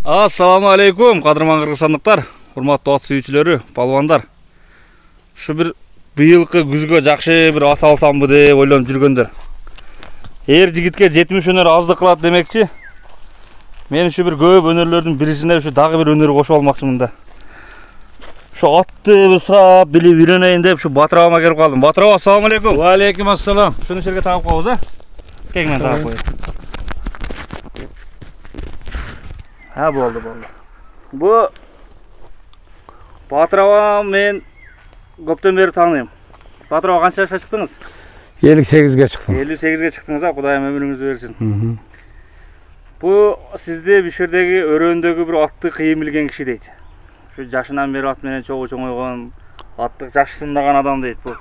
Assalamu алейкум, қадырман қырғызстандықтар, құрметті ат сүйүүчүлөрү, палвандар. Şu bir быйылкы күзгө жакшы bir ат алсамбы деп ойлонуп жүргөндөр. Эр жигитке 70 өнөр аздык кылат демекчи. Мен şu bir көп өнөрлөрдүн бирисине şu дагы bir өнөр кошуп алмакчымын да. Şu атты bir сурап билип үйрөнөйүн деп şu Батыр агама келип калдым. Батыр ага, ассаламу алейкум. Ва алейкум ассалам. Шуну жерге тагып коебуз, а? Кеңмен тагып коебуз. Ha болды. Bu Батыр ага мен көптөн бери тааныйм. Батыр ага канча жашка чыктыңыз? 58-ге чыктым. 58-ге чыктыңыз, а? Кудайым өмүрүңүздү берсин. Bu sizde bir şerdeki öröndögü bir atты кыйын билген киши дейт. Şu жашынан бери ат менен чоңойгон, атты жакшы сындаган адам дейт bu.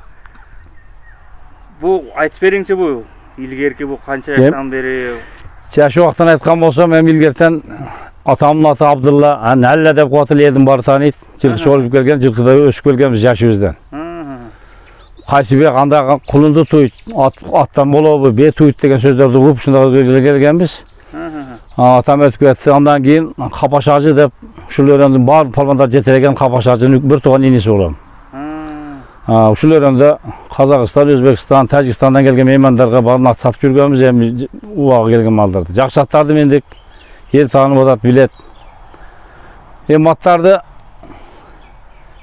Bu айтып бериңчи bu илгерки bu канча жаштан бери? Жашы убактан айткан болсом, мен илгертен атамдын аты Абдулла, Алла деп коет элдин баары тааныйт. Жылкычы болуп келген, жылкыда өсүп келгенбиз жашыбыздан. Кайсы бир кандай кулунду туйт, аттан болобу, бе туйт деген сөздөрдү угуп ушундай келгенбиз. Атам өтүп кетти. Андан кийин Капаш ажы деп ушул өрөндүн баар палвандар жетелеген Капаш ажынын бир тууган инеси болом. Ушул өрөндө Казакстан, Өзбекстан, Тажикстандан келген меймандарга баарын ат сатып жүргөнбүз, эми убага келген малдарды. Жакшы аттарды мендик эл таанып атат, билет. Эми аттарды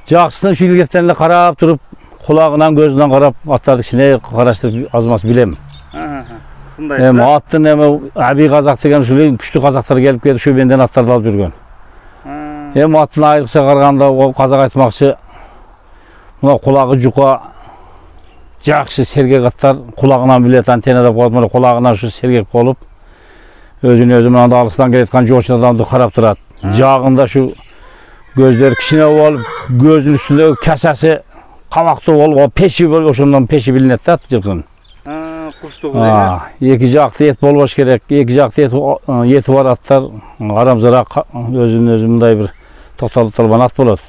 жакшысын шилгертен эле карап туруп, кулагынан, көзүнөн карап, аттарды кичине караштырып азмас билем. Эми аттын Аби Казак деген ушул күчтүү казактар келип кетип, ушу менден аттарды алып жүргөн. Эми аттын айрыкча караганда казак айтмакчы, мына кулагы жука, жакшы сергек аттар, кулагынан билет, антенна деп коет, мына кулагынан ушу сергек болуп, өзүн өзү мына алыстан келаткан жоочун адамды карап турат. Жагында ушу көздөр кичине болуп, көзүнүн үстүндөгү касасы камактуу болуп, пеши болуп, ошондон пеши билинет да жылкынын. Эки жакты эт болбош керек. Эки жакты эти бар аттар арамзара өзүнүн өзү мындай бир токтолуп турган ат болот.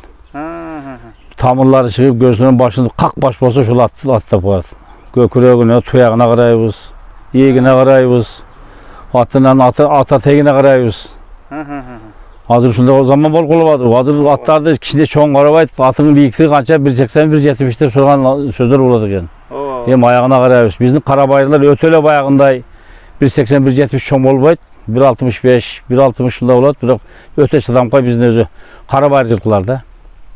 Тамырлары чыгып, көзүнүн башын как баш болсо ушул аттап коет. Көкүрөгүнө, туягына карайбыз, эгине карайбыз, аттынан ата тегине карайбыз. Азыр ушундай заман болуп калбады. Азыр аттарды кичине чоң карабайт, атынын бийиктиги канча 1.80-1.70 деп сураган сөздөр болот экен. Эми аягына карайбыз. Биздин карабайырлар өтө эле баягындай 1.80-1.70 чоң болбойт. 1.65, 1.60 ушундай болот, бирок өтө чыдамкай биздин өзү карабайыр жылкылар да.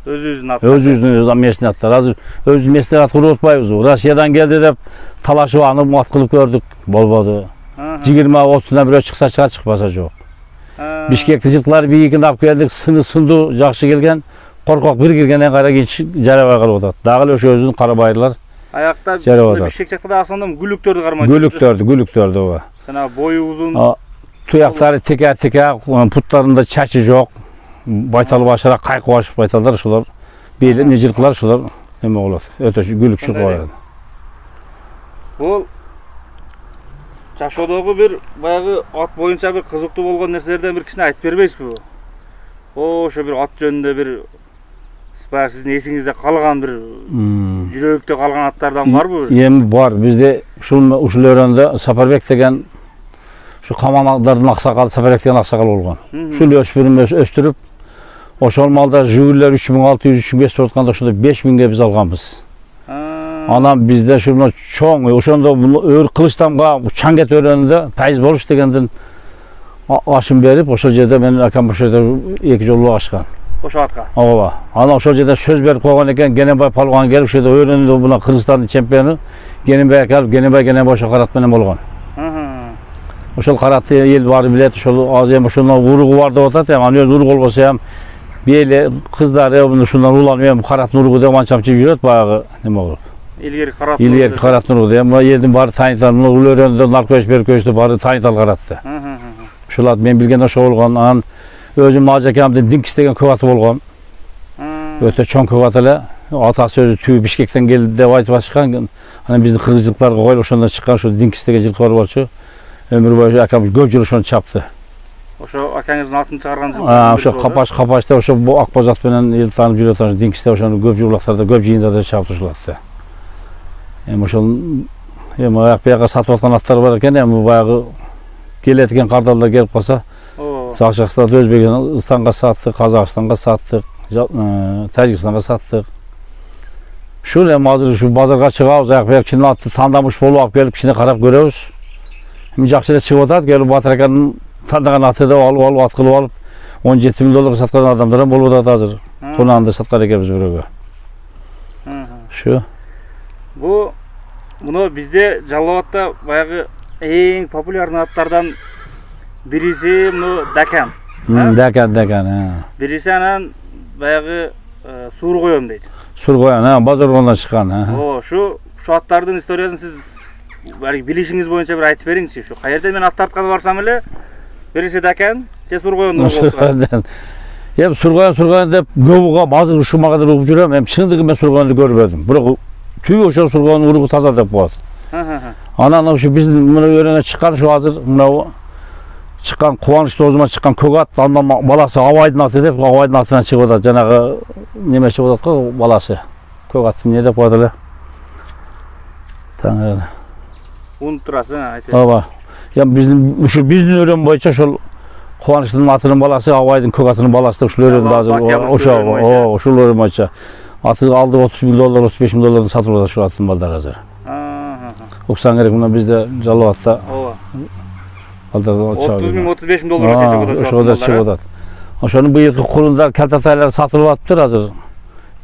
Өзүбүздүн аттар. Өзүбүздүн местный аттар. Азыр өзүбүздүн местный ат куруп атпайбыз. Россиядан келди деп талашып аны ат кылып көрдүк, болбоду. 20-30 бирөө чыкса чыга, чыкпаса жок. Бишкекти жылкылар бийигин алып келдик, сынду жакшы келген, коркок бир киргенден кара кийин жарабай калып атат. Дагы эле ошо өзүнүн карабайырлар. Аякта бишкек жакта да асандым гүлүктөрдү кармайт. Гүлүктөрдү ооба. Жана бою узун. Туяктары теке-теке, путтарында чачы жок. Байтал башара кайкы башып байталдар ушулар. Белин жылкылар ушулар эме болот. Өтө гүлүкчүл болот. Бул жашоодогу бир баягы ат боюнча бир кызыктуу болгон нерселерден бир кичине айтып бербейсизби? Ошо бир ат жөнүндө бир баягы сиздин эсиңизде калган бир жүрөктө калган аттардан барбы? Эми бар. Бизде ушул өрөндө Сапарбек деген ушу камамалдардын аксакалы, Сапарбек деген аксакал болгон. Ушул өспүрүм өстүрүп, ошол малдар жүгүрлөр 3600-3500 болуп атканда ошондо 5000ге биз алганбыз. Анан бизде ушул чоң, ошондо өр кылычтамга Чаңгет өрөндө Пайыз болуш дегендин ашын берип, ошол жерде менин акам ошол жерде 2 жолу ашкан. Ошо атка. Ооба. Анан ошол жерде сөз берип койгон экен, Гененбай палван келип ошол жерде өрөндө мына Кыргызстандын чемпиону Гененбай келип, Гененбай ошо карат менен болгон. Ошол каратты эл баары билет, ошол азыр эми ошондон уругу бар деп атат, эми анын өзү урук болбосо эми бели кыздары ушундан уланып эми караттын уругу деп анчамчы жүрөт баягы неме болуп. Илгерки караттын уругу деп элдин баары тааныйтар, ул өрөндө наркөз беркөздү баары тааныйтар каратты. Ушул ат мен билген ошо болгон. Анан өзүм ажакамдын Динкис деген көк аты болгон. Өтө чоң көк ат эле. Атасы өзү түү Бишкектен келди деп айтып ачкан. Анан биздин кыргызчылыктарга коюп ошондон чыккан ошо Динкис деген жылкы бар болчу. Өмүр бою акам көп жыл ошону чапты. Ошо акаңыздын атын чыгарган жылкы. Ошо Капашта ошо Акбоз ат менен эл таанып жүрөт, ошо Динкисте ошону көп жуулактарда, көп жыйындарда чапты ушул атты. Эми ошол аяк бияка сатып аткан аттар бар экен, эми баягы келеткен кардалдар келип калса, Sakçakistan, Özbekistan'a sattık, Kazakistan'a sattık, Tacikistan'a sattık. Şöyle hazır şu bazarga çıkıyoruz, ayak şimdi attı tanıdamış bolup gelip şimdi karab görüyoruz. Şimdi jakşıda çıkıp atat, gelip batırken tanıdan atı da alıp atkılı alıp 17 bin dolar satkan adamlara bolup da hazır. Konağında satkar ekemiz bir Şu. Bunu bizde Жалал-Абадта bayağı en popüler atlardan birisi bunu Dakan. Dakan. Birisi anan bayağı sur koyun deydi. Sur koyan, bazargondan çıkan. Şu atlardan istoriyasını siz bilişiniz boyunca bir aytıp beriңizçi. Şu qayerden men at tartkany barsam ele birisi Dakan, sur koyundan boldu. Hep surgoyan dep göbüga bazı uşuma kadar urup жүрөм. Hem çındığı men surgoyanды görmedim. Biroq tüy oşo surgoyanın urubu taza dep bolat. Anan şu bizim bunu öğrene çıkan şu hazır çıkan Kuvanç dozuma çıkan kögat andan balası avaydın atı dep avaydın atına çıkıp atat. Janağı neme çıkıp atat ko balası. Kögatın ne dep atılır? Tanrı. Unutturasın ha. Aba. Ya bizim öğren boyunca şu Kuvanç'ın atının balası, Avaydın kögatının balası da şu öğren hazır. Şu öğren boyunca. Atı aldı 30 bin dolar, 35 bin dolardan satılır şu atın balları hazır. Oksan gerek buna bizde Жалал-Абадта. 30 bin, 35 bin dolar çıkıp. Şunun bu yılki kulundar keltatayları satılıp atıptır hazır.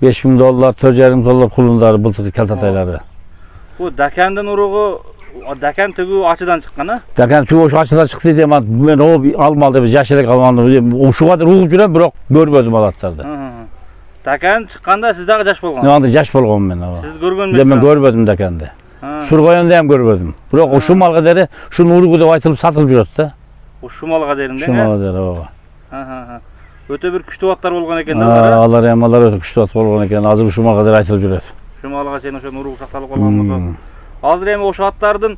5 bin dolar, 4,5 dolar kulundar bultuğu keltatayları. Bu Dakan'dan uruğu, Dakan tügü açıdan çıkan ha? Dakan tügü şu açıdan çıktı diye ben o almalı biz yaşayarak almalı. O şu kadar uğup жүрем, biroq görmedim alatlarda. Dakan çıkkanda siz daha yaş bolgan. Anda yaş bolgan ben. Siz görgönmüsünüz? Ben görmedim Dakan'da. Surgoyanda hem görmedim. Biroq o şu mal kaderi şunun uruğu dep aytılıp satılıp жүрөт da. O şu mal kaderinde. Şu mal kaderi o. Öte bir küçük atlar bolgan eken de var. Allar hem allar öte küçük at bolgan eken. Hazır şu mal kaderi aytılıp жүрөт. Şu malga sen oşo uruğu saktalıp bolgan bolsa. Hazır hem oşo atlardın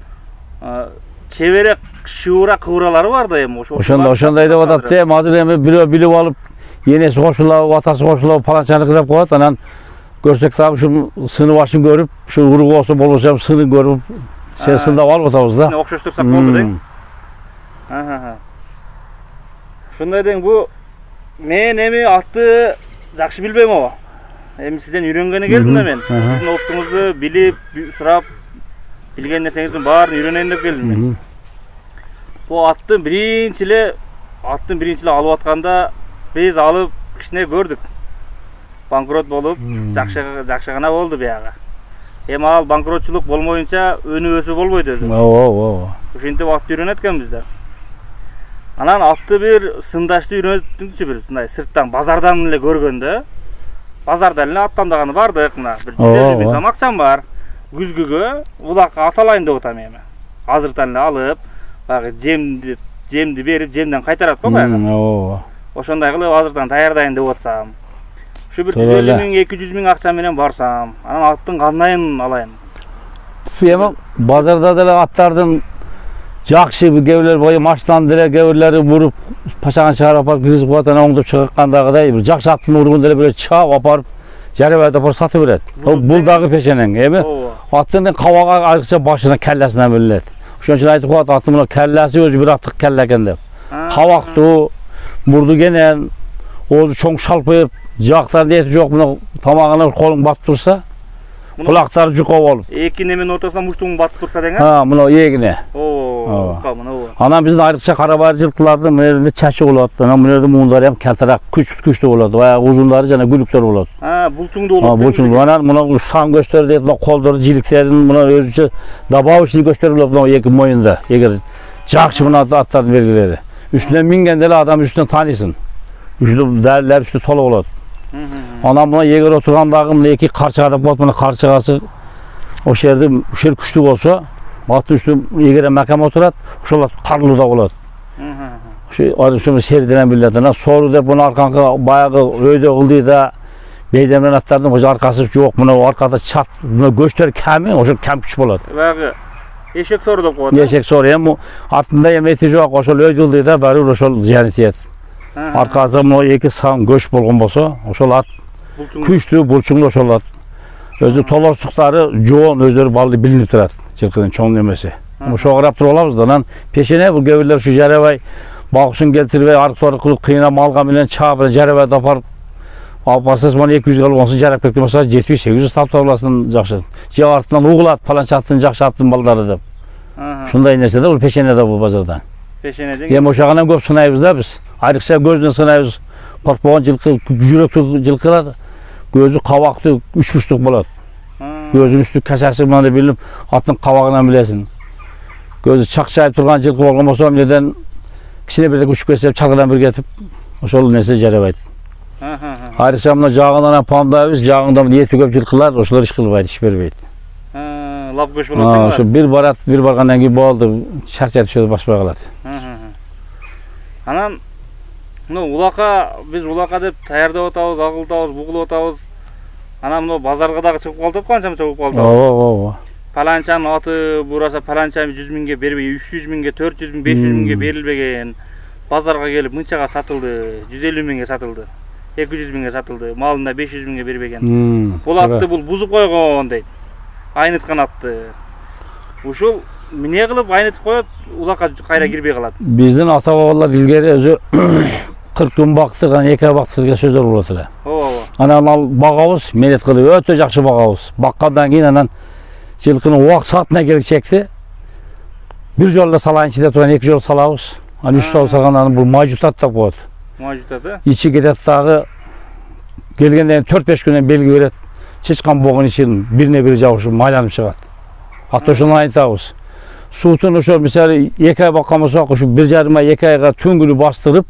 çeverek şıvıra kıvıralары var da hem oşonda aytып atat da hem hazır hem biri bilip alıp yenesi koşulap, atası koşulap palançanı kılap koyat. Anan görsek tabi şu sını başını görüp, şu uruğu olsa bol olsa sını görüp sen sında alıp atabız da. Sını okşaştırsak oldu değil mi? Şunday deyin bu men emi attı jakşı bilbeyim o. Hem sizden үйrөнгөнү келдим de men. Sizin optuңuzdu bilip, surap, bilgen nerseňizdin baарын үйrөнөйүn деп келdim men. Bu attın birinçile alıp atkanda biz alıp kişine gördük. Bankrot bolup, jakşı gana boldu buyaga. Hem al bankrotçuluk bolmoyunça önü ösü bolboydu özü. Uşintip atты үйrөнөtкен bizde. Anan atты bir sındaşты үйrөнөtүңчү bir sunday sırttan bazardan эле көргөндө. Bazardan эле аттандаганы бардык мына. Bir 150 bin so'm акчам бар. Күзгүгө улакка аталайын деп атам эми. Азыртан эле алып, баягы жемди берип, жемден кайтарат го баягы. Ошондой кылып азыртан даярдайын деп атсам. Şu bir 150 bin, 200 bin akça menen barsam, anan attın kandayın alayım. Ama bazarda da atlardan jakşı bir gevler boyu maçtan dire gevlerleri vurup paşağa çıkarıp apar kriz kuatana oңdup çıkakkandagıday bir jakşı attın urgunda böyle çağ aparıp jarabada apar satıp beret. O buldagı peşenen emi. Attın kawaga ayıkça başına kellesine böllet. Şoň üçin aytyp koyat attın buna kellesi özü bir attık kelle eken dep. Kawakty, burdu genen, ozu çoň şalpayıp Jaktar diyeti yok buna tamağına kolun batıp dursa kulakları cukov olup. Eki nemin ortasına muştuğun batıp dursa denge? Ha buna yegine. Kamına o. Anam bizden ayrıkça karabayırcılıklarda münerde çaşı oladı. Anam münerde muğunları hem keltarak küçük oladı. Bayağı uzunları cana gülükler oladı. Bulçungda oladı. Bulçungda. Anam buna san gösterdi. Kolları ciliklerin buna özüce dabağı işini gösterirler buna yeki moyunda. Eğer jakşı buna atların vergileri. Üstüne mingendeli adam üstüne tanısın. Üstüne derler üstüne tolu oladı. Anam buna yeger oturgandagı iki karçığa bot buna karçıgası o şerde küçük olsa batı üstü yegere makam oturat uşolar karlı da bolat. Şu serdilen billetine soru da bunu arkanka bayağı öyle oldu da beydemden atlardım o arkası yok buna arkada çat buna göster kemi o kem küçük bolat. Bayağı eşek soru da koydu. Eşek soru hem altında yemeti yok o öyle oldu da bari o ziyanetiyet. Arkasından o iki sağım göç bolğun bolsa, oşolar küçtü, bulçunglu oşolar. Özü tolorsukları joğun özleri ballı bilinip durat. Çırkının çoğun demesi. Ama şu qarap dur olabız da lan peşine bu gövürler şu jarabay Bağışın keltirip arıqları qılıp qıyına malga bilen çabı jarabet aparıp Alparsız bana 200 kalıp olsun jarap ketken olsa 700-800 tapta olasın jakşı. Je artından uğulat palança attın jakşı attın balları dep. Şunday nerse de ol peşenede bu bazardan. Peşenede. Hem oşağından köp sınayız da biz. Ayrıca gözden sınayız. Korkboğan жылқы, жүректі жылқылар gözü kavakты 3,5 болады. Gözün üstü kasası bana bilip atın kavağından bilesin. Gözü çakşayıp durgan жылқы болған болsa neden kişine bir de uçup geçip çalgıdan bir getip oşol nerse jarabaydı. Ayrıca mına jağından pamdayız, jağından yeti köp жылқылар oşular iş kılbaydı, iş berбейdi. Lap köş болады. Şu bir barat, bir bargandan gibi oldu, çarçayıp şöyle başmaya kaladı. Анан улака биз улака деп даярдап атабыз, агылтабыз, бугулуп атабыз. Анан мына базарга дагы чыгып калдык, канчамча болуп калдыбыз. Ооба. Паланчанын аты бураса паланча 100 миңге бербей, 300 миңге, 400 миң, 500 миңге берилбеген. Базарга келип мынчага сатылды, 150 миңге сатылды. 200 миңге сатылды. Малында 500 миңге бербеген. Бул атты бул бузуп койгон дейт. Айныткан атты. Ушул эмне кылып айнытып коет, улакка кайра кирбей калат. Биздин ата бабалар илгери өзү 40 күн бактык, анан 2 ай бактык деген сөздөр болот эле. Ооба. Анан ал багабыз, менет кылып өтө жакшы багабыз. Баккандан кийин анан жылкынын убак саатына келчекти. Bir жолдо салайынчы деп турган 2 жол салабыз. Анан 3 жол салгандан бул мажутат деп коет. Мажутат, ичи кетет дагы келгенден 4-5 күндөн белги берет. Чычкан богун ичин бирине бири жабышып майланып чыгат. Ата ошону айтабыз. Суутун ошол мисалы 2 ай баккан болсок, ушу 1,5 ай 2 айга түнгүлү бастырып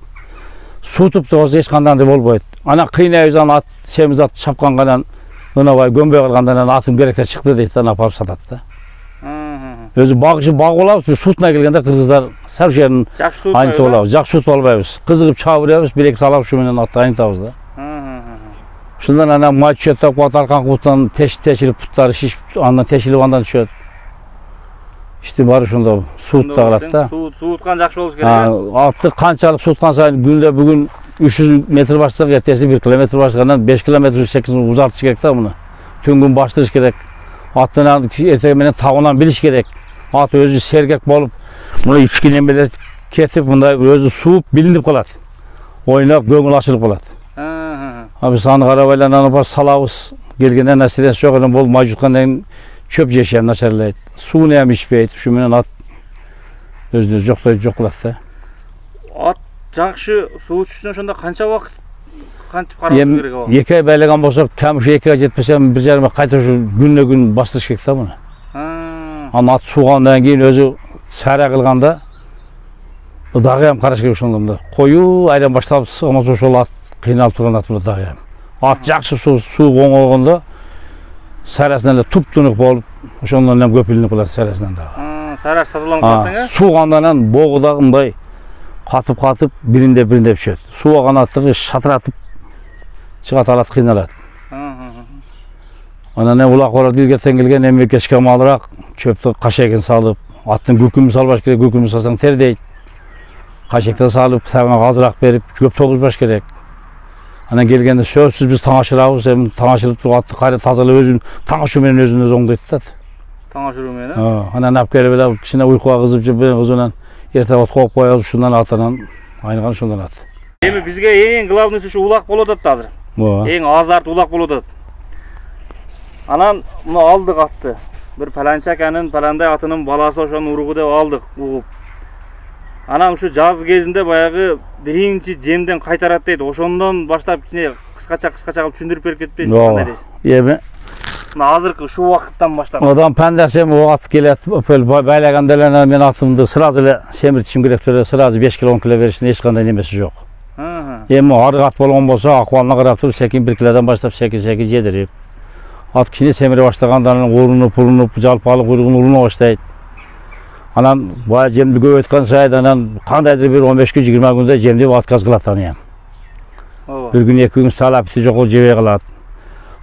суутуп турса эч кандай болбойт. Анан кыйнайбыз, анан ат семиз ат чапкангандан ынабай көнбөй калгандан атым керекте чыкты дейт, анан апарып сатат да. Өзү багышы баг болабыз, биз суутуна келгенде кыргыздар савшерин айнытып алабыз, жакшы суутуп албайбыз. Кызыгып чаап беребиз, 1-2 салап ушу менен атты айнытабыз да. Шундан анан май түшөт деп коет, аркан куттан тешилип путтары шишип, андан тешилип андан түшөт. İşte bari şunda suut da alat da. Suutkan jakşı bolуш керек. Atты kançalık suutkan sayın günde bugün 300 metre başlasak ertesi 1 kilometre başlagandan 5 kilometre 8 uzartış gerek da bunu. Tüm gün bastırış gerek. Attınan ertesi menen tağından biliş gerek. At özü sergek bolup bunu 2 günden beri ketip bunda özü suup bilinip kalat. Oynap göңүл açılıp kalat. Abi sandık arabayla anıp salabız. Gelgenden nasiresi çok olan bol majutkandan çöp jeşem naçarlaydı. Suunu hem içpeydi. Şu menen at özünüz жоқ kılat da. At jakşı suu içişine şonda kança wagt kantip karabız gerek o? 2 ay baylagan bolsak, kam şu 2 ay jetpesem 1,5 ay kayta şu günle gün bastırış gerek da bunu. Ama at suğandan keyin özü sara kılganda dagı hem karaş gerek şondamda. Koyu ayran başlap sığmaz ошол at kıynalıp turgan at bu dagı hem. At jakşı su goňolganda sarasından da tup-tunuq bolup, ошондон hem köpülünü kılar sarasından da. Saras tazalanıp kattan Suğandan boğu da ындай katıp birinde pişet. Suğa kanattığı şatıratıp çıgat alat kıynalat. Ana ne ulak olarak ilgerten gelgen emek keşkem alarak çöptü kaşekin salıp attın gükümü salbaş gerek, gükümü salsan ter deyit. Kaşekten salıp sana gazırak berip köp toguzbaş gerek. Ana gelgende sözsüz biz taňaşyrabız, hem taňaşyryp turup atty kayra tazalyp özün taňaşy menen özüňiz oňdayt da. Taňaşyry menen? Ana nap gelip kişine uykuga kızıp ben kızınan ertep koyup koyalım şundan atanan aynagan şundan at. Эми бизге эң главныйсы şu улак болуп атат азыр. Эң азарт улак болуп атат. Анан муну алдык атты. Bir palançakanın palanday atının balası ошонун уругу деп алдык угуп. Анан ушу жаз кезинде баягы биринчи жемден кайтарат дейт. Ошондон баштап кичине кыскача кылып түшүндүрүп берип кетпейсиз кандай дейсиз? Эми мына азыркы ушул убакыттан баштап. Одан пандасем o at келет, байлaganda эле мен атымды сразу эле семиртишим керек эле, сразу 5 кило 10 кило беришин эч кандай немеси жок. Эми арык ат болгон болсо акыбалына карап туруп секин 1 килодан баштап секин жедирип. At kişini semire başlagandan urunуп, жалпалык куйругун уруна баштайт. Анан бая жемди көбөйткөн сайын анан кандайдыр bir 15 gün 20 күндө жемди отказ кылат аны. Bir gün 2 gün салап жокол жебей калат.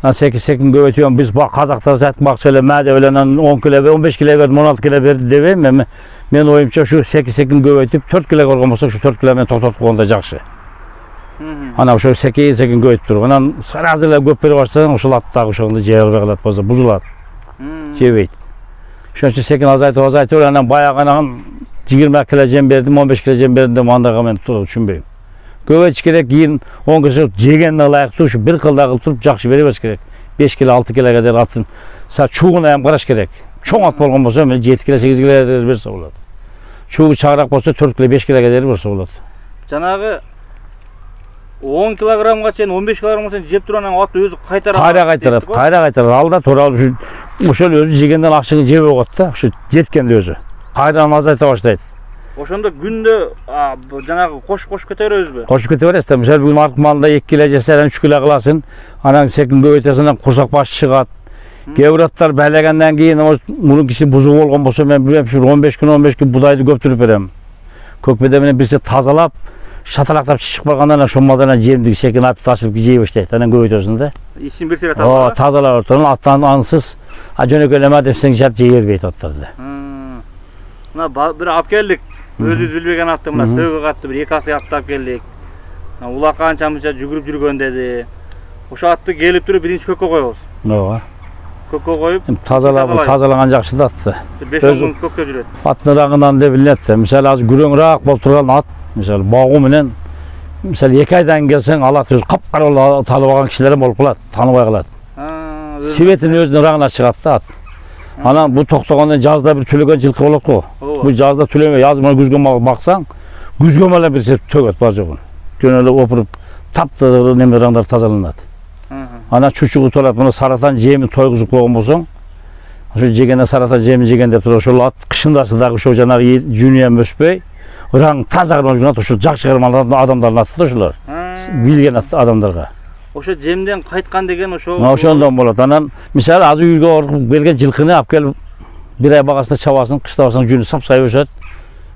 Анан секин көбөйтүп биз казактар жатмакчы эле мә деп эле 10 kilo 15 kilo берди, 16 kilo берди дебейм. Эми мен оюмча şu секин көбөйтүп 4 kilo болгон болсо şu 4 kilo менен токтотуп койгондо жакшы. Ana ошо секин көбөйтүп туруп, анан сразу эле көп берип баштасаң, ошол аттагы ошондо жей албай калат болсо бузулат. Жебейт. Ошон үчүн секин азайтып, анан баягы анан 20 kilo jem berdim, 15 kilo jem berdim de mandaga men düşünbeyim. Göveç kerek, keyin 10 kilo jegende layıktı, şu bir kılda kıltırıp jakşı beriberiş kerek. 5 kilo 6 kilo kadar atın. Sa çuğuna hem karaş kerek. Çoğun at bolgan bolsa, 7 kilo 8 kilo kadar berse bolot. Çuğu çağırak bolsa 4 kilo 5 kilo kadar berse bolot. Жанагы 10 килограммга чейин 15 килограммга чейин жеп турган атты өзү кайтарат. Кайра алда тууралуу ошол өзү жегенден акчаны жеп койот да, ошо жеткенде өзү. Кайрадан азайта баштайт. Ошондо күндө жанагы кошуп кете беребизби? Кошуп кете бересиз да. Мисалы бүгүн артык малында 2 кило жесе, 3 кило кыласың, анан секин көбөйтөсүң, курсак баш чыгат. Кебираттар байлагандан кийин мунун киши бузук болгон болсо мен билем, 15 күн будайды көптүрүп берем. Көкпеде менен бирсе тазалап, шаталактап чыгып калгандан ошол малдардан жемдик секин апты ачылып жей баштайт. Анан көбөйтөсүң да. Ишин бир сере тазалап. Тазалап отурун, аттан ансыз, жөнөкөй эле десең жап жей бербейт аттарды. Мына бир алып келдик. Өзүбүз билбеген атты, мына сөгөк атты бир 2 асы аттап келдик. Улакка анча мынча жүгүрүп жүргөн деди. Ошо атты келип туруп биринчи көккө коебуз. Ооба. Көккө коюп, тазалаган жакшы да атты. 5-10 күн көккө жүрөт. Аттын рагынан деп билинет. Мисалы азыр күрөңүрөөк болуп турган ат, мисалы багуу менен мисалы 2 айдан келсең алат өзү капкара талып алган кишилер болуп калат, тааныбай калат. Себетин өзүнүн рагына чыгат да ат. Анан бу токтогондон жазда бир түлөгөн жылкы болот го. Бу жазда түлөмөй, яз менен күзгө мал баксаң, күзгө мал бир сеп төгөт бар жогун. Жөн эле опуруп таптыр неме раңдар тазаланат. Ана чучугу толат, муну саратан жемин тойгузуп койгон болсоң, ошо жегенде саратан жемин жеген деп туруп ошол ат кышындасы дагы ошо жанагы жүйнөм өспөй, раң таза кылып жүрөт, ошо жакшы кырман адамдардын аты да ошолор. Билген адамдарга. Ошо жемден кайткан деген ошо. Ошондон болот. Анан мисалы азыр үйгө оркуп келген жылкыны алып келип бир ай багасында чабасың, кышта барсаң жүнү сапсай өсөт.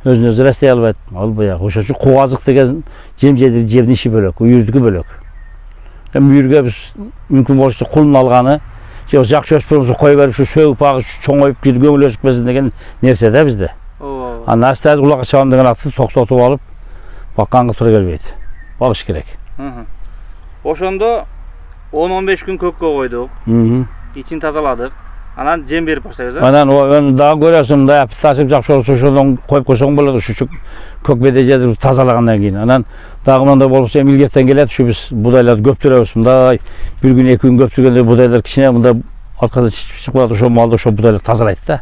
Өзүн өзү растей албайт. Ал баягы ошочу кубазык деген жем жедир, жемдин иши бөлөк, үйүрдүкү бөлөк. Үйүргө биз мүмкүн болсо кулун алганы, же жакшы өспөй болсо кой берип, сөгүп багып, чоңоюп кетип көңүл өчпөсүн деген нерсе да бизде. Анан астайды улакка чабам деген атты токтотуп алып, бакканга туура келбейт. Багыш керек. Ошондо 10-15 күн көккө койдук. Ичин тазаладык. Анан жем берип баштайбыз. Анан дагы көрөсүң, мындай ташып жакшы болсо ошондон коюп койсоң болот, ушу көкбеде жедирип тазалагандан кийин. Анан дагы мындай болсо илгертен келет, ушу биз будайларды көптүрөбүз. Мындай бир күн 2 күн көптүргөндө будайлар кичине мындай аркасынан чыгып калат, ошол малды ошол будайлар тазалайт да.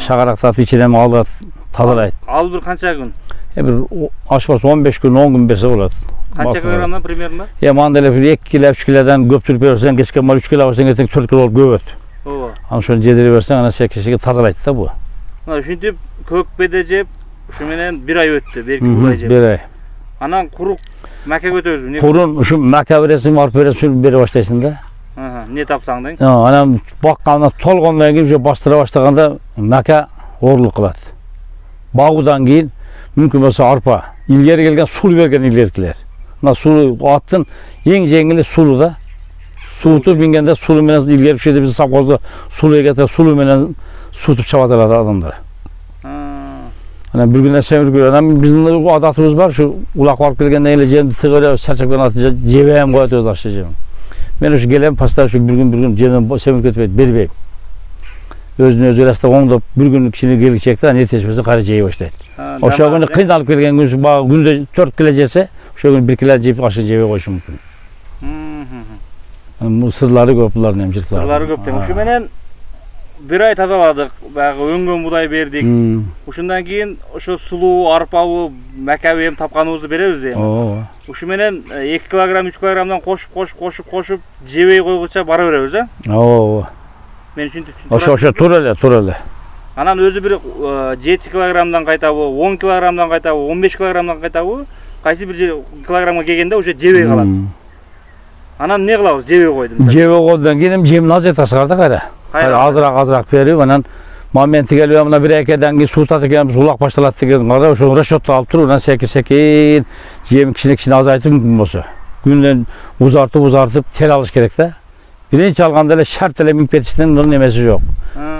Шагарактатып ичинен алып тазалайт. Ал бир канча күн? Бир ашпас 15 күн, 10 күн берсе болот. Канча килограммдан примерно? Мындай эле 2 кило, 3 килодан көптүрүп берсең, кечке мал 3 кило берсең, эртең 4 кило болуп көбөт. Ооба. Анан ошону жедире берсең, анан секесиге тазалайт да бу. Мына ушинтип көкбеде жеп, ушу менен 1 ай өттү, берки булай жеп. 1 ай. Анан курук мака көтөбүзбү? Курун ушу мака бересиң, арп бересиң, бере баштайсың да. Не тапсаң да? Анан баккандан толгондон кийин уже баштыра баштаганда мака оорулук кылат. Багуудан кийин мүмкүн болсо арпа, илгери келген сулуу берген илгеркилер. Мына сулуу аттын эң жеңили сулуу да. Суутуп бингенде сулуу менен илгери ушеде биз совхоздо сулуу эгете сулуу менен суутуп чабат адамдар. Анан бир күнү семиргүлөр, анан биздин адатыбыз бар, ушу улак барып келгенден эле жемди тыгып чачап келген атты жебем коет өз акча жем. Мен ушу келем, постоянно ушу бир күн жемден семирип кетпейт, бербейм. Өзүн өзү ырастап оңдоп бир күн кичине келгичекте, анан эртешпесе кайра жей баштайт. Ошол күнү кыйналып келген күн багы күндө 4 кило жесе, ошол күнү 1 кило жеп акча жебей коюшу мүмкүн. Бул сырлары көп булардын эмчиликлери. Сырлары көп да. Ушу менен 1 ай тазаладык, баягы өңгөн будай бердик. Ушундан кийин ошо сулуу, арпабы, макабы эми тапканыбызды беребиз эми. Ооба. Ушу менен 2 килограмм, 3 килограммдан кошуп жебей койгуча бара беребиз, Ооба. Мен ушинтип түшүндүм. Ошо туура эле. Анан өзү бир 7 килограммдан кайтабы, 10 килограммдан кайтабы, 15 килограммдан кайтабы, кайсы бир килограммга келгенде уже жебей калат. Анан не кылабыз? Жебей койдум. Жебей койгондон кийин жемин азайтасыңар да кайра. Азыраак берип, анан моменти келип, мына 1-2 айдан кийин суутат экенбиз, улак башталат деген кара, ошо расчетто алып туруп, анан секин жемин кичине азайтып мүмкүн болсо. Күндөн узартып тер алыш керек да. Биринчи алганда эле шарт эле минип кетиштин немеси жок.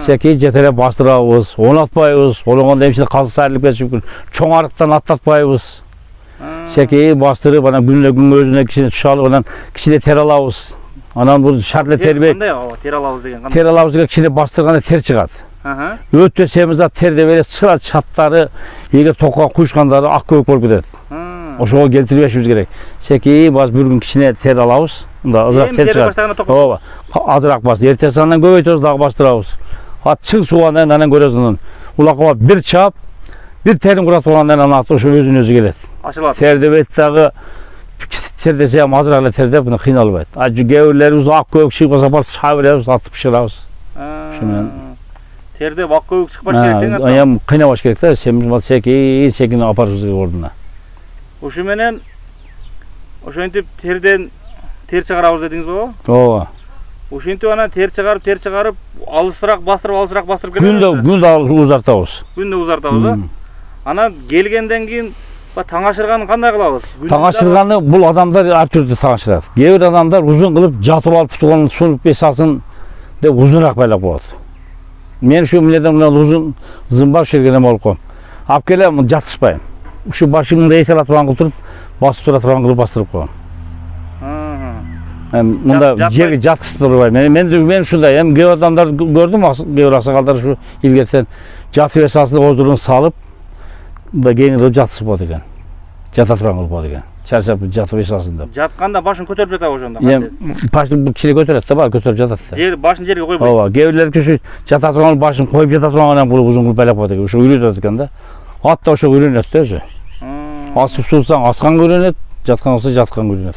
Секи жетелеп бастырабыз, онатпайбыз, ологондо эмче казы сайрылып кетиши мүмкүн. Чоң арыктан аттатпайбыз. Секи бастырып, анан күнгө өзүнө кичине туш алып, анан кичине тер алабыз. Анан бул шарт эле тербей. Кандай тер алабыз деген кандай? Тер алабыз деген кичине бастырганда тер чыгат. Өтө семиза терде бере sıra çattары, егер тоққа құйышқандары ақ көк болып кетеді. Ошоға келтірбешіміз керек. Секей баз бір күн кішіне тер алабыз. Азырақ тер шығады. Азырақ бас. Ертесі анан көбейтеміз, дағы бастырабыз. Ат чың суғандан анан көресің. Улаққа бір чап, bir terin kuratып olandan anlattı, o özün özü gelir. Açıladı. Terde betsağı ter dese ham azıraqla terde bunu qiynalbaydı. Acı gevurlarımız ak kök çıkmasa apar çaviremiz, atıp pişiramiz. Şundan terde ak kök çıkmaş керек. Ayam qiynabaş керек та, semiz sekin aparırız orduna. Ошо менен ошентип терден тер чыгарабыз дедиңиз го? Ооба. Ошентип анан тер чыгарып, алысыраак бастырып келебиз. Күндө узартабыз. Күндө узартабыз, а? Анан келгенден кийин таң ашырганын кандай кылабыз? Таң ашырганы бул адамдар ар түрдүү таң ашырат. Кээ бир адамдар узун кылып жатып алып туганын сунуп бесасын деп узунаак байлап коет. Мен ушу миледен мына узун зымбар шергенем болуп коем. Алып келем жатышпайм. Ушу башымды эсалап турган кылып туруп, басып тура турган кылып бастырып коем. Мында жерге жаткызып турбайм. Мен ушундай, эми кээ адамдар көрдүм, кээ бир аксакалдар ушу илгертен жатып эсасын оздурун салып, да кийин кылып жаткызып коет экен. Жата турган кылып коет экен. Чарчап жатып эсасын деп. Жатканда башын көтөрүп жатабы ошондо? Башын кичине көтөрөт да, бар көтөрүп жатат да. Жер башын жерге койбойт. Ооба, кээ бирлер ушу жата турган башын коюп жата тургандан бул узун кылып байлап коет экен. Ушу үйрөтөт экен да. Ат да ошо үйрөнөт да өзү. Асып суулсаң аскан көрүнөт, жаткан болсо жаткан көрүнөт.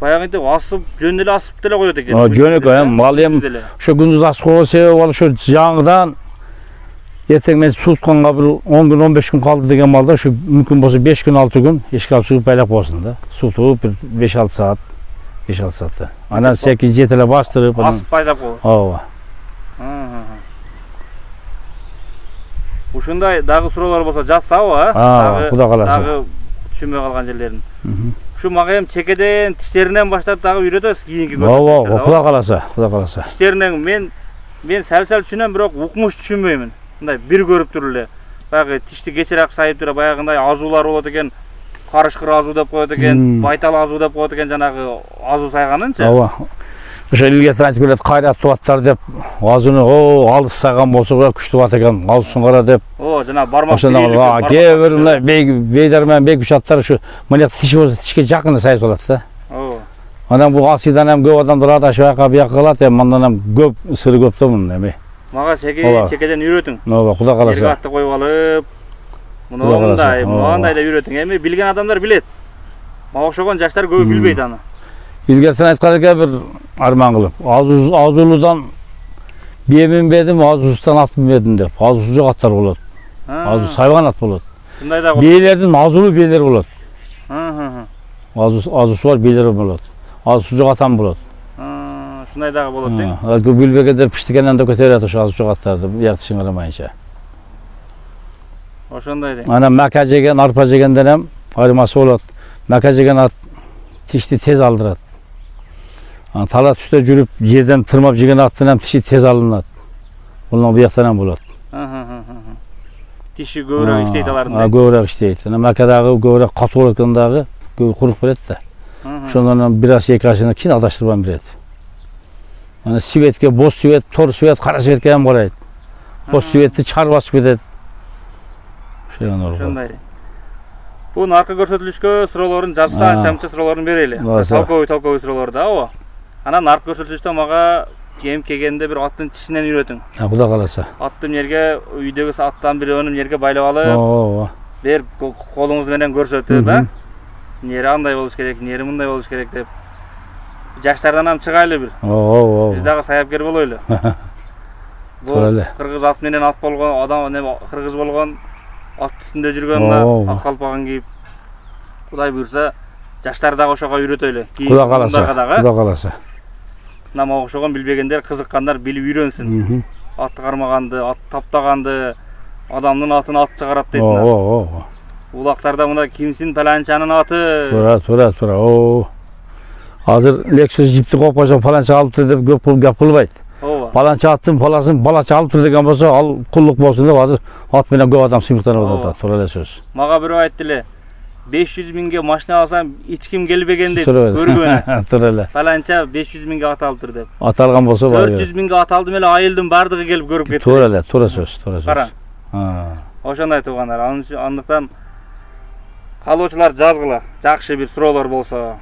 Баягынтип асып, жөн эле асып деле коет экен. Жөн эле, ал эми ошо күндүз асып койгон себеби ал ошо жаңыдан эртең мен суу тутканга бир 10 күн, 15 күн калды деген малда ошо мүмкүн болсо 5 күн, 6 күн эшикке алып чыгып байлап коесуң да. Суу тугуп бир 5-6 саат, 5-6 саатта. Анан 8-7 эле бастырып, асып байлап коесуң. Ооба. Ушундай дагы суроолор болсо жазсабы, Кудай кааласа. Дагы түшүнбөй калган жерлерин. Ушу мага эми чекеден, тиштеринен баштап дагы үйрөтөсүз кийинки көрсөтүүлөрдө. Ооба, Кудай кааласа, Кудай кааласа. Тиштеринен мен сәл түшүнөм, бирок укмуш түшүнбөймүн. Мындай бир көрүп туруп эле. Баягы тишти кечирээк сайып туруп баягындай азуулар болот экен. Карышкыр азуу деп коет экен, байтал азуу деп коет экен, жанагы азуу сайганынчы. Ооба. Ошо илгертен айтып келет, кайрат туаттар деп, азууну алыс сайган болсо күчтүү бат экен, азуусун кара деп. Жана бармак. Ошондо кээ бир мына бейдар менен бей күчаттар ушу мына тиши болсо тишке жакын сайып калат да. Анан бул асыйдан эми көп адамдар адашып аяка бияка калат, эми андан эми көп сыры көп да мунун эми. Мага чекеден үйрөтүң. Ооба, Кудай кааласа. Жерге атты коюп алып, мындай да үйрөтүң. Эми билген адамдар билет. Мага окшогон жаштар көбү билбейт аны. Илгертен айткан экен бир арман кылып, азуулудан бие минбедим, азуусуздан ат минбедим деп. Азуусу жок аттар болот. Азуу сайбаган ат болот. Шундай да. Биелердин азуулуу биелер болот. Азуусу бар биелер болот. Азуусу жок atan болот. Шундай дагы болот дейм. Көп билбегендер пиштигенден да көтөрөт ошо азуу жок аттарды, биятышын карамайынча. Ошондой дейм. Анан мака жеген, арпа жегенден ham айырмасы болот. Мака жеген ат тишти тез алдырат. Тала түстө жүрүп, жерден тырмап жеген аттан ham тиши тез алынат. Бунун бияктан ham болот. Тиши көбүрөөк иштейт алардын. Көбүрөөк иштейт. Анан макадагы көбүрөөк катуу болот экен дагы, көбү курук берет да. Ошондон бир аз эки ашына кийин адаштырбан берет. Анан светке, боз свет, тор свет, кара светке ham карайт. Боз светти чар басып кетет. Ошондой. Бунун аркы көрсөтүлүшкө суроолорун жазса, чамчы суроолорун берели. Толковый суроолор да, ооба. Анан аркы көрсөтүлүштө мага кем келгенде бир аттын тишинен үйрөтүң. Кудай кааласа. Атты эмнерге, үйдөгү аттан бирөөнү эмнерге байлап алып, ооба. Бер колуңуз менен көрсөтүп, эмнери андай болуш керек, эмнери мындай болуш керек деп. Жаштардан ham чыгайлы бир. Ооба. Биз дагы саяпкер болойлу. Туура эле. Кыргыз ат менен ат болгон адам, кыргыз болгон ат үстүндө жүргөн, ак калпагын кийип. Кудай буйрса, жаштар дагы ошого үйрөтөйлү. Кудай кааласа. Кудай кааласа. Мына окшогон билбегендер, кызыккандар билип үйрөнсүн. Атты кармаганды, ат таптаганды, адамдын атын ат чыгарат дейт. Ооба. Улактарда мына кимсин паланчанын аты. Туура. Азыр Lexus жипти коюп койсо паланча алыптыр деп көп гап кылбайт. Паланча аттын паласын балача алыптыр деген болсо, ал куллук болсун деп азыр ат менен көп адам сыймыктанып атат. Туура эле сөз. Мага бирөө айтты эле. 500 mingga mashina alsam hech kim kelmagan deb ko'rgani. Tur ele. Falancha 500 mingga ataldir deb. Atalgan bolsa var. 400 mingga ataldım ele ayıldım bardığı gelip görüp ketdi. Tur ele, tura söz. Qarang. Oşonday tuğanlar. Andıktan kalıuçular жазгыла. Жақшы bir суроолор болсо.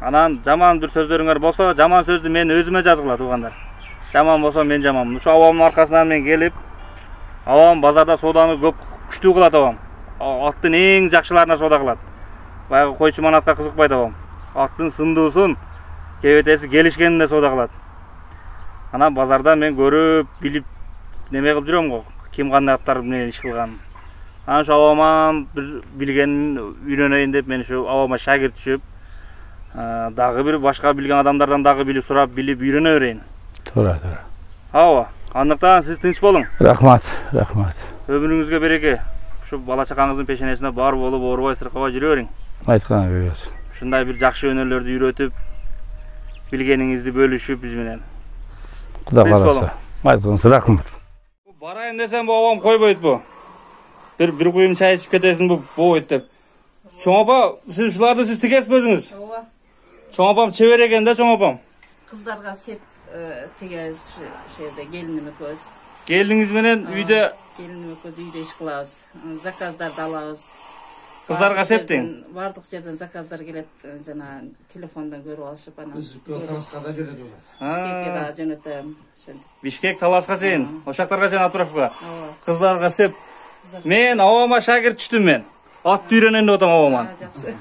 Анан жаман bir сөздөрүңөр болсо, жаман сөздү мен өзүмө жазгыла туғандар. Жаман болсо мен жаман. Ушу авамдын аркасынан мен келип, авам базарда сооданы көп күчтүү кылат авам. Аттын эң жакшыларына соода кылат. Баягы койчу манатка кызыкпайт авам. Аттын сындуусун кебетеси келишкенине соода кылат. Анан базарда мен көрүп, билип неме кылып жүрөм го. Ким кандай аттар менен иш кылган. Анан ушу аваман бир билгенин үйрөнөйүн деп мен ушу авама шагирт түшүп, дагы бир башка билген адамдардан дагы билип сурап, билип үйрөнө берейин. Тура. Ооба. Андыктан сиз тынч болуң. Рахмат. Өмүрүңүзгө береке. Ушу бала чакаңыздын пешенесине бар болуп, оорубай сыркабай жүрө бериң. Айткан бересиз. Ушундай бир жакшы өнөрлөрдү үйрөтүп, билгениңизди бөлүшүп биз менен. Кудай кааласа. Айткансыз, рахмат. Барайын десем бу авам койбойт бу. Bir kuyum çay içip ketesin bu boğut deyip. Çoğun apam, siz uşulardı siz tigesiz özünüz? Ova. Çoğun apam çever eken de çoğun apam. Kızlarga sep tigesiz şeyde gelinimi köz. Geliniz menen uyda... Gelinimi köz uyda iş kılabız. Zakazlar da alabız. Kızlarga septin? Bardık yerden zakazlar gelet jana telefondan görüp alışıp ana. Talasqa da jönötüler. Bişkekке da jönötөм. Bişkek Talasqa sen, oşaklarga sen atırafka. Ova. Kızlarga sep. Men avama şagirt düştüm men. At үйрөнөйүн деп атам аваман. Жакшы.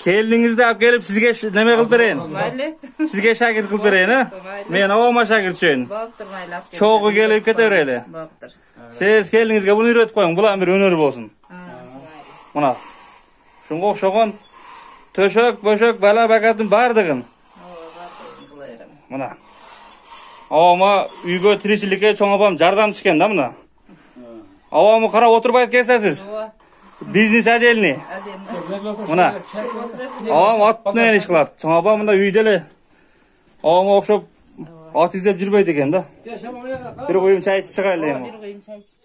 Келиңизди алып келип сизге неме кылып берейин. Майли. Сизге шагирт кылып берейин, а? Мен авама шагирт түшөйүн. Баптыр майлап. Чогуу келип кете берели. Баптыр. Сиз келиңизге буну үйрөтүп коюң. Булар бир өнөр болсун. Мына. Шунга окшогон төшөк, бөшөк, бала бакатын бардыгын. Мына. Авама үйгө тиричиликке чоң апам жардамчы экен да мына. Авамы карап отурбайт келсесиз. Бизнес отдельный. Мына. Авам ат менен иш кылат. Чоң апам мында үйдө эле авамга окшоп ат издеп жүрбөйт экен да. Бир коюм чай ичип чыгайлы эми. Bir koyun çay içip